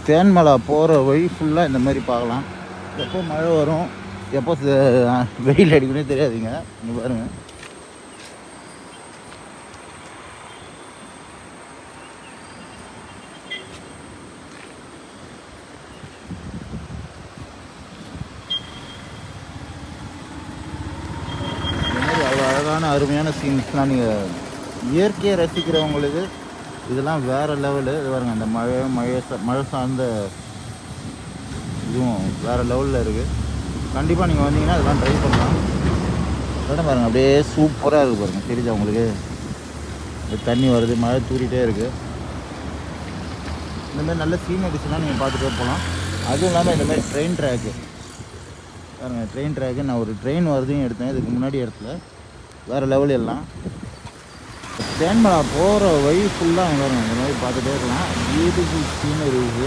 தேன்மலை போகிற வழி ஃபுல்லாக இந்த மாதிரி பார்க்கலாம். எப்போ மழை வரும் எப்போ வெயில் அடிக்கணும்னே தெரியாதுங்க. இங்கே பாருங்கள், இந்த மாதிரி அவ்வளோ அழகான அருமையான சீன்ஸ்லாம் நீங்கள் இயற்கையை ரசிக்கிறவங்களுக்கு இதெல்லாம் வேறு லெவலு. இது பாருங்கள், அந்த மழை சார்ந்த இதுவும் வேறு லெவலில் இருக்குது. கண்டிப்பாக நீங்கள் வந்தீங்கன்னா இதெல்லாம் ட்ரை பண்ணலாம். இடம் பாருங்கள், அப்படியே சூப்பராக இருக்குது பாருங்கள். தெரியுதா உங்களுக்கு? தண்ணி வருது, மழை தூரிகிட்டே இருக்குது. இந்தமாதிரி நல்ல சீனரிஸ்லாம் நீங்கள் பார்த்துட்டே போகலாம். அதுவும் இல்லாமல் இந்தமாதிரி ட்ரெயின் ட்ராக்கு பாருங்கள், ட்ரெயின் ட்ராக்கு நான் ஒரு ட்ரெயின் வருதையும் எடுத்தேன் இதுக்கு முன்னாடி இடத்துல. வேறு லெவல் எல்லாம் தேன்மலை போகிற வழி ஃபுல்லாக பாருங்கள், இந்த மாதிரி பார்த்துட்டே இருக்கலாம். Beautiful sceneries.